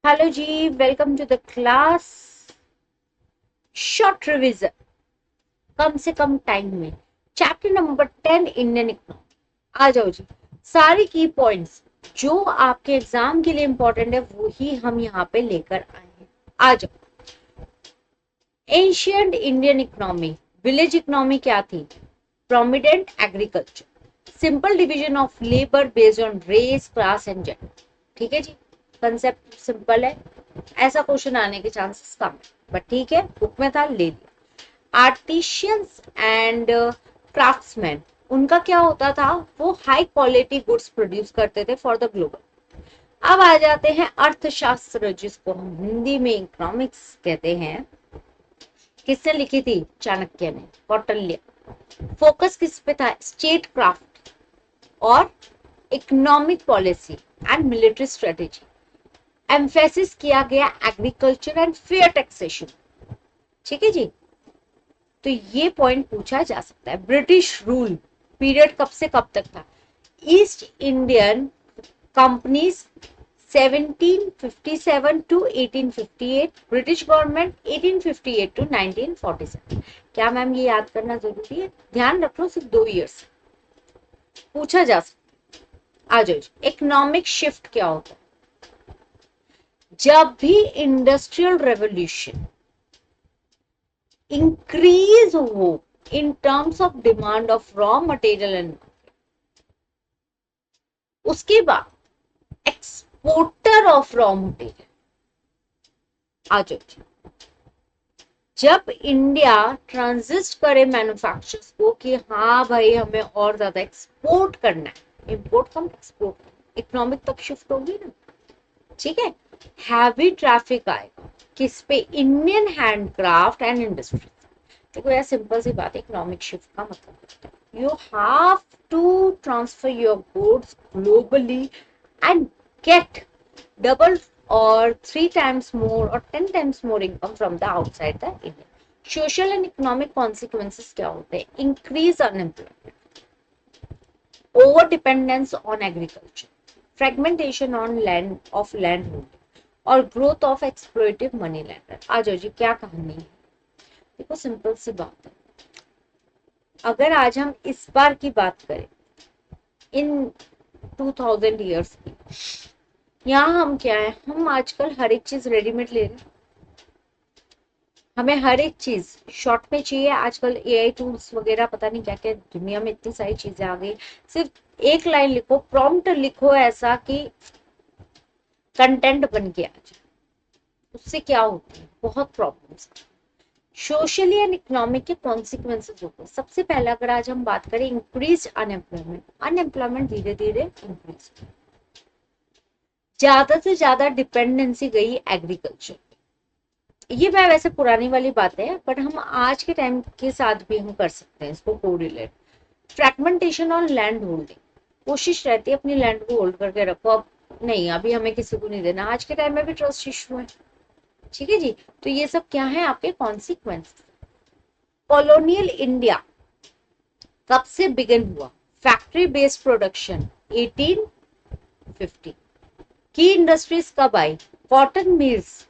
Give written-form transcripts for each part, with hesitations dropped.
Hello जी, welcome to the class. Short revision, कम से कम टाइम में। Chapter number 10 Indian economy. आ जाओ जी। सारी की पॉइंट्स जो आपके एग्जाम के लिए इंपॉर्टेंट है वो ही हम यहाँ पे लेकर आए हैं। आ जाओ। Ancient Indian economy, village economy क्या थी? Prominent agriculture, simple division of labour based on race, class and gender. ठीक है जी, कंसेप्ट सिंपल है। ऐसा क्वेश्चन आने के चांसेस कम है, बट ठीक है, बुक में था, ले लिया। आर्टिशियंस एंड क्राफ्ट्समैन, उनका क्या होता था? वो हाई क्वालिटी गुड्स प्रोड्यूस करते थे फॉर द ग्लोबल। अब आ जाते हैं अर्थशास्त्र, जिसको हम हिंदी में इकोनॉमिक्स कहते हैं। किसने लिखी थी? चाणक्य ने, कौटिल्य। फोकस किस पे था? स्टेट क्राफ्ट और economic policy and military strategy. Emphasis किया गया एग्रीकल्चर एंड फेयर टैक्सेशन। ठीक है जी, तो ये पॉइंट पूछा जा सकता है। ब्रिटिश रूल पीरियड कब से कब तक था? East Indian companies 1757 to 1858, British government 1858 to 1947। क्या मैम ये याद करना जरूरी है? ध्यान रख लो, सिर्फ 2 ईयर्स पूछा जा सकता। आ जाओ। इकोनॉमिक शिफ्ट क्या होता है? जब भी इंडस्ट्रियल रेवोल्यूशन इंक्रीज हो in terms of demand of raw material and, उसके बाद एक्सपोर्टर ऑफ रॉ मटेरियल। आ जाओ। जब इंडिया ट्रांजिस्ट करे मैन्युफैक्चरर्स को कि हाँ भाई हमें और ज्यादा एक्सपोर्ट करना है, इंपोर्ट कम एक्सपोर्ट, इकोनॉमिक तब शिफ्ट होगी ना। ठीक है। हैवी ट्रैफिक आएगा किस पे? Indian handcraft and industry. देखो यार, सिंपल सी बात है, इकोनॉमिक शिफ्ट का मतलब you have to transfer your goods globally and get double or 3 times more or 10 times more income from the outside the India. Social and economic consequences क्या होते हैं? Increase unemployment, over dependence on agriculture, fragmentation on land of land holding और growth of exploitive money lender। आ जाओ जी, क्या कहानी है? देखो simple सी बात है, अगर आज हम इस बार की बात करें, इन 2000 ईयर्स की, यहाँ हम क्या है, हम आजकल हर एक चीज रेडीमेड ले रहे हैं। हमें हर एक चीज शॉर्ट में चाहिए। आजकल एआई टूल्स वगैरह, पता नहीं क्या क्या, दुनिया में इतनी सारी चीजें आ गई। सिर्फ एक लाइन लिखो, प्रॉम्प्ट लिखो ऐसा कि कंटेंट बन के आ जाए, उससे क्या होता है? बहुत प्रॉब्लम्स। सोशली एंड इकोनॉमिक के कॉन्सिक्वेंसेज होते हैं। सबसे पहले अगर आज हम बात करें, इंक्रीज अनएम्प्लॉयमेंट। अनएम्प्लॉयमेंट धीरे धीरे इंक्रीज, ज्यादा से ज्यादा डिपेंडेंसी गई एग्रीकल्चर। ये मैं वैसे पुरानी वाली बात है, बट हम आज के टाइम के साथ भी हम कर सकते हैं इसको कोरिलेट। फ्रैगमेंटेशन और लैंड होल्डिंग, कोशिश रहती है अपनी लैंड को होल्ड करके रखो। अब नहीं, अभी हमें किसी को नहीं देना। आज के टाइम में भी ट्रस्ट इशू है। ठीक है जी, तो ये सब क्या है आपके कॉन्सिक्वेंस। कॉलोनियल इंडिया कब से बिगिन हुआ? Factory based production 1850। की इंडस्ट्रीज कब आई? Cotton mills.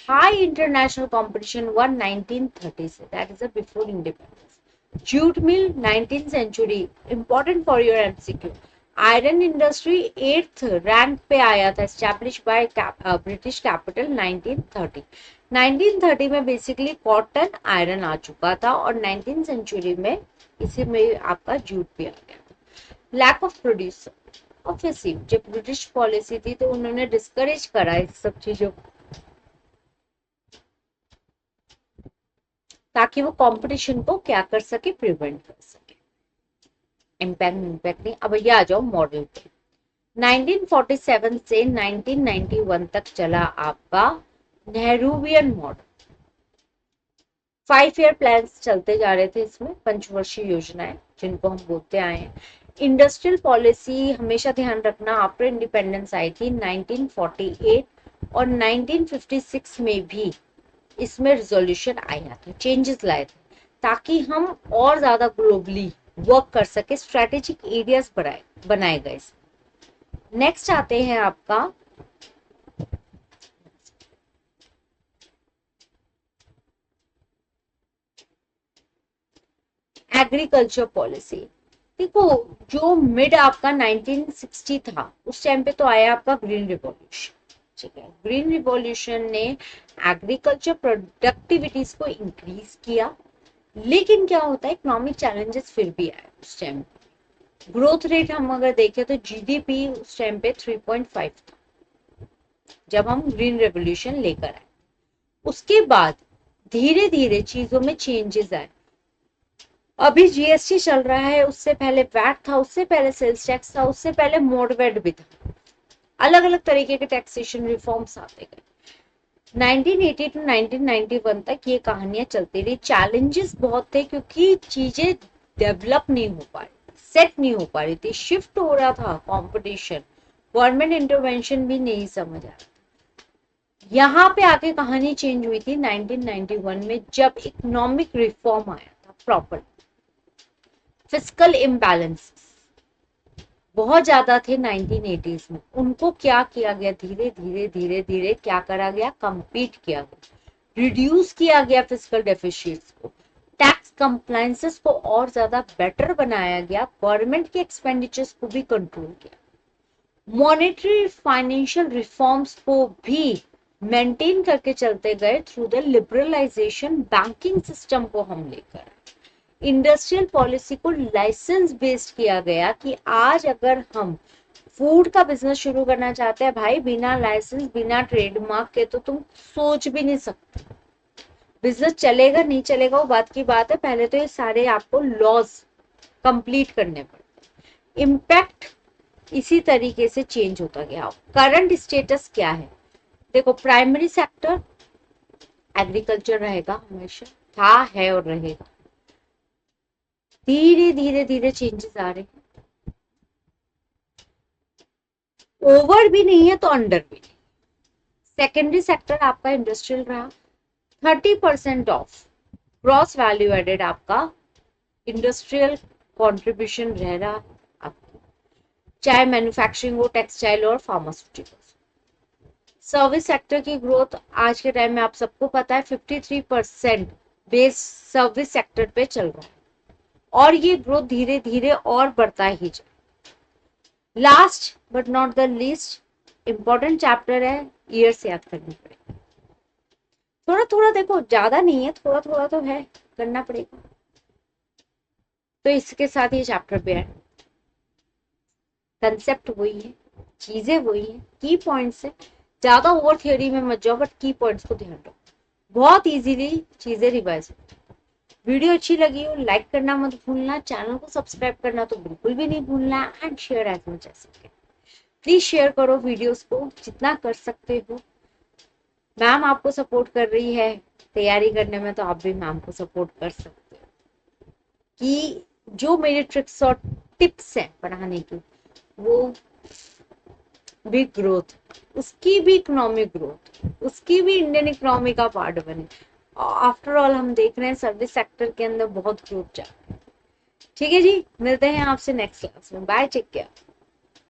High international competition 1930 से, that is before independence. Jute mill 19th century, important for your MCQ. Iron industry 8th rank पे आया था, एस्टैब्लिश बाय ब्रिटिश कैपिटल 1930। 1930 में बेसिकली कॉटन आयरन आ चुका था और 19th सेंचुरी में इसी में आपका जूट भी आ गया था। लैक ऑफ प्रोड्यूसर, ऑब्वियसली जब ब्रिटिश पॉलिसी थी तो उन्होंने डिस्करेज करा इस सब चीजों को, ताकि वो कंपटीशन को क्या कर सके? प्रिवेंट कर सके। इम्पैक्ट नहीं। अब ये आ जाओ मॉडल पे। 1947 से 1991 तक चला आपका नेहरूवियन मॉडल। 5 ईयर प्लान चलते जा रहे थे इसमें, पंचवर्षीय योजनाएं जिनको हम बोलते आए हैं। इंडस्ट्रियल पॉलिसी हमेशा ध्यान रखना, आफ्टर इंडिपेंडेंस आई थी 1948 और 1956 में भी इसमें रिजोल्यूशन आया था, चेंजेस लाए थे, ताकि हम और ज्यादा ग्लोबली वर्क कर सके। स्ट्रेटेजिक एरियाज बनाए गए। नेक्स्ट आते हैं आपका एग्रीकल्चर पॉलिसी, देखो जो मिड आपका 1960 था उस टाइम पे तो आया आपका ग्रीन रिवॉल्यूशन, ठीक है। ग्रीन रिवॉल्यूशन ने एग्रीकल्चर प्रोडक्टिविटीज को इंक्रीज किया, लेकिन क्या होता है इकोनॉमिक चैलेंजेस फिर भी आए उस टाइम। ग्रोथ रेट हम अगर देखें तो जीडीपी उस टाइम पे 3.5 था जब हम ग्रीन रेवोल्यूशन लेकर आए। उसके बाद धीरे धीरे चीजों में चेंजेस आए। अभी जीएसटी चल रहा है, उससे पहले वैट था, उससे पहले सेल्स टैक्स था, उससे पहले मोडवेट भी था। अलग अलग तरीके के टैक्सेशन रिफॉर्म्स आते गए। 1980 टू 1991 तक ये कहानियां चलती रही। चैलेंजेस बहुत थे क्योंकि चीजें डेवलप नहीं हो पा रही, सेट नहीं हो पा रही थी, शिफ्ट हो रहा था कंपटीशन, गवर्नमेंट इंटरवेंशन भी नहीं समझ आ रहा। यहाँ पे आके कहानी चेंज हुई थी 1991 में जब इकोनॉमिक रिफॉर्म आया था प्रॉपर। फिस्कल इम्बैलेंस बहुत ज्यादा थे 1980s में, उनको क्या किया गया, धीरे धीरे धीरे धीरे क्या करा गया, कंपीट किया गया, रिड्यूस किया गया फिस्कल डेफिसिट्स को, टैक्स कंप्लायंसेस को और ज्यादा बेटर बनाया गया, गवर्नमेंट के एक्सपेंडिचर्स को भी कंट्रोल किया, मॉनेटरी फाइनेंशियल रिफॉर्म्स को भी मेंटेन करके चलते गए through the liberalisation. Banking system को हम लेकर इंडस्ट्रियल पॉलिसी को लाइसेंस बेस्ड किया गया कि आज अगर हम फूड का बिजनेस शुरू करना चाहते हैं भाई, बिना लाइसेंस बिना ट्रेडमार्क के तो तुम सोच भी नहीं सकते। बिजनेस चलेगा नहीं चलेगा वो बात की बात है, पहले तो ये सारे आपको लॉज कंप्लीट करने पड़ते। इम्पैक्ट इसी तरीके से चेंज होता गया। करंट स्टेटस क्या है, देखो प्राइमरी सेक्टर एग्रीकल्चर रहेगा, हमेशा था, है और रहेगा। धीरे धीरे धीरे चेंजेस आ रहे हैं, ओवर भी नहीं है तो अंडर भी नहीं। सेकेंडरी सेक्टर आपका इंडस्ट्रियल रहा, 30% ऑफ ग्रॉस वैल्यू एडेड आपका इंडस्ट्रियल कंट्रीब्यूशन रह रहा आपको, चाहे मैन्युफैक्चरिंग हो, टेक्सटाइल और फार्मास्यूटिकल्स। सर्विस सेक्टर की ग्रोथ आज के टाइम में आप सबको पता है 53% बेस सर्विस सेक्टर पे चल रहा है और ये ग्रोथ धीरे धीरे और बढ़ता ही जाए। Last but not the least important chapter है, ईयर्स याद करनी पड़ेगी। थोड़ा थोड़ा देखो, ज्यादा नहीं है, थोड़ा थोड़ा तो है, करना पड़ेगा। तो इसके साथ ये चैप्टर पे है, कंसेप्ट वही है, चीजें वही है, की पॉइंट्स है। ज्यादा ओवर थियोरी में मत जाओ, बट की पॉइंट्स को ध्यान रखो, बहुत इजीली चीजें रिवाइज होती। वीडियो अच्छी लगी हो लाइक करना मत भूलना, चैनल को सब्सक्राइब करना तो बिल्कुल भी नहीं भूलना, and share as much as you can. Please share करो वीडियोस को जितना कर सकते हो। मैम आपको सपोर्ट कर रही है तैयारी करने में, तो आप भी मैम को सपोर्ट कर सकते हो कि जो मेरे ट्रिक्स और टिप्स हैं पढ़ाने की, वो भी ग्रोथ, उसकी भी इकोनॉमिक ग्रोथ, उसकी भी इंडियन इकोनॉमी का पार्ट बने। आफ्टर ऑल हम देख रहे हैं सर्विस सेक्टर के अंदर बहुत ग्रोथ जा रहा है। ठीक है जी, मिलते हैं आपसे नेक्स्ट क्लास में, बाय, टेक केयर।